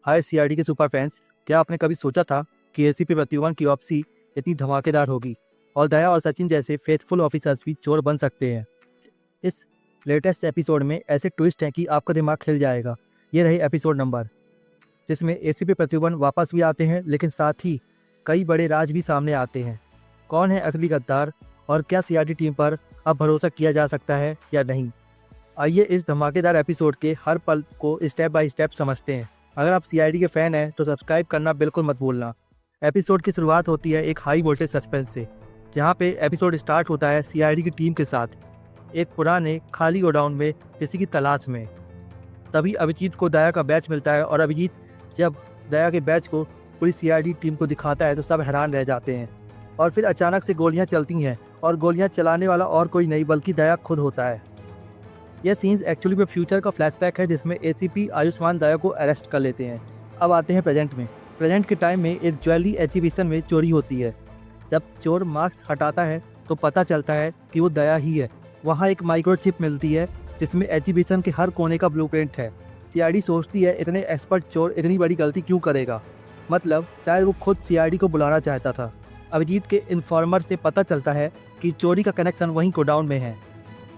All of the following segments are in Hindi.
हाय सीआईडी के सुपर फैंस, क्या आपने कभी सोचा था कि एसीपी प्रद्युमन की वापसी इतनी धमाकेदार होगी और दया और सचिन जैसे फेथफुल ऑफिसर्स भी चोर बन सकते हैं। इस लेटेस्ट एपिसोड में ऐसे ट्विस्ट हैं कि आपका दिमाग खिल जाएगा। ये रही एपिसोड नंबर, जिसमें एसीपी प्रद्युमन वापस भी आते हैं, लेकिन साथ ही कई बड़े राज भी सामने आते हैं। कौन है असली गद्दार और क्या सीआईडी टीम पर अब भरोसा किया जा सकता है या नहीं? आइए इस धमाकेदार एपिसोड के हर पल को स्टेप बाय स्टेप समझते हैं। अगर आप सीआईडी के फैन हैं तो सब्सक्राइब करना बिल्कुल मत भूलना। एपिसोड की शुरुआत होती है एक हाई वोल्टेज सस्पेंस से, जहां पे एपिसोड स्टार्ट होता है सीआईडी की टीम के साथ एक पुराने खाली गोडाउन में किसी की तलाश में। तभी अभिजीत को दया का बैच मिलता है और अभिजीत जब दया के बैच को पूरी सीआईडी टीम को दिखाता है तो सब हैरान रह जाते हैं। और फिर अचानक से गोलियां चलती हैं और गोलियां चलाने वाला और कोई नहीं बल्कि दया खुद होता है। यह सीन्स एक्चुअली में फ्यूचर का फ्लैशबैक है, जिसमें एसीपी आयुष्मान दया को अरेस्ट कर लेते हैं। अब आते हैं प्रेजेंट में। प्रेजेंट के टाइम में एक ज्वेलरी एग्जीबिशन में चोरी होती है। जब चोर मास्क हटाता है तो पता चलता है कि वो दया ही है। वहाँ एक माइक्रोचिप मिलती है जिसमें एग्जीबिशन के हर कोने का ब्लूप्रिंट है। सीआईडी सोचती है इतने एक्सपर्ट चोर इतनी बड़ी गलती क्यों करेगा, मतलब शायद वो खुद सीआईडी को बुलाना चाहता था। अभिजीत के इन्फॉर्मर से पता चलता है कि चोरी का कनेक्शन वहीं गोडाउन में है।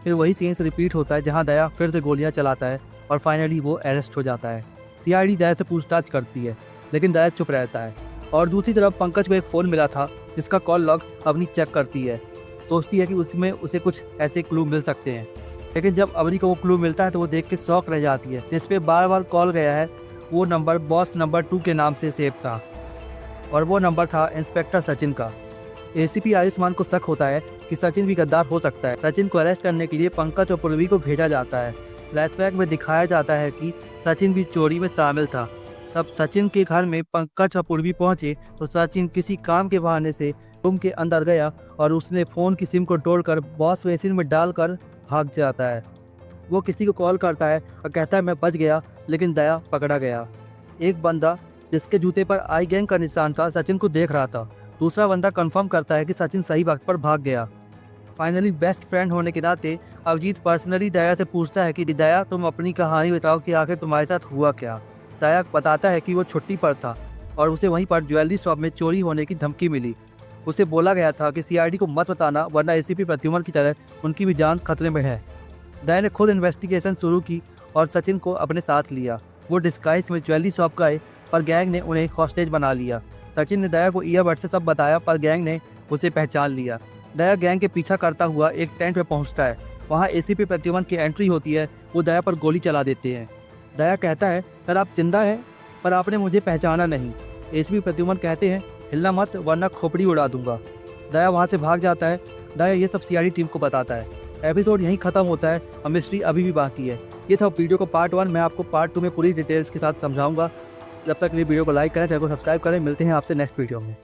फिर वही सीन्स रिपीट होता है जहां दया फिर से गोलियां चलाता है और फाइनली वो अरेस्ट हो जाता है। सीआईडी दया से पूछताछ करती है, लेकिन दया चुप रहता है। और दूसरी तरफ पंकज को एक फ़ोन मिला था जिसका कॉल लॉग अवनी चेक करती है। सोचती है कि उसमें उसे कुछ ऐसे क्लू मिल सकते हैं, लेकिन जब अवनी को वो क्लू मिलता है तो वो देख के शॉक रह जाती है। जिस पे बार बार कॉल गया है वो नंबर बॉस नंबर 2 के नाम से सेव था और वो नंबर था इंस्पेक्टर सचिन का। एसीपी आयुष्मान को शक होता है कि सचिन भी गद्दार हो सकता है। सचिन को अरेस्ट करने के लिए पंकज और पूर्वी को भेजा जाता है। फ्लैशबैक में दिखाया जाता है कि सचिन भी चोरी में शामिल था। तब सचिन के घर में पंकज और पूर्वी पहुंचे तो सचिन किसी काम के बहाने से रूम के अंदर गया और उसने फ़ोन की सिम को तोड़कर बॉस मशीन में डालकर भाग जाता है। वो किसी को कॉल करता है और कहता है मैं बच गया, लेकिन दया पकड़ा गया। एक बंदा जिसके जूते पर आई गैंग का निशान था सचिन को देख रहा था। दूसरा बंदा कंफर्म करता है कि सचिन सही वक्त पर भाग गया। फाइनली बेस्ट फ्रेंड होने के नाते अभिजीत पर्सनली दया से पूछता है कि दया तुम अपनी कहानी बताओ कि आखिर तुम्हारे साथ हुआ क्या। दया बताता है कि वो छुट्टी पर था और उसे वहीं पर ज्वेलरी शॉप में चोरी होने की धमकी मिली। उसे बोला गया था कि सीआईडी को मत बताना वरना एसीपी प्रद्युमन की तरह उनकी भी जान खतरे में है। दया ने खुद इन्वेस्टिगेशन शुरू की और सचिन को अपने साथ लिया। वो डिस्गाइज में ज्वेलरी शॉप गए पर गैंग ने उन्हें हॉस्टेज बना लिया। सचिन ने दया को ईयरबड से सब बताया पर गैंग ने उसे पहचान लिया। दया गैंग के पीछा करता हुआ एक टेंट में पहुंचता है। वहां एसीपी प्रद्युमन की एंट्री होती है। वो दया पर गोली चला देते हैं। दया कहता है सर आप जिंदा हैं पर आपने मुझे पहचाना नहीं। एसीपी प्रद्युमन कहते हैं हिलना मत वरना खोपड़ी उड़ा दूंगा। दया वहां से भाग जाता है। दया ये सब सीआईडी टीम को बताता है। एपिसोड यहीं खत्म होता है और मिस्ट्री अभी भी बाकी है। ये था वीडियो को पार्ट 1। मैं आपको पार्ट 2 में पूरी डिटेल्स के साथ समझाऊंगा। जब तक ये वीडियो को लाइक करें, चैनल को सब्सक्राइब करें। मिलते हैं आपसे नेक्स्ट वीडियो में।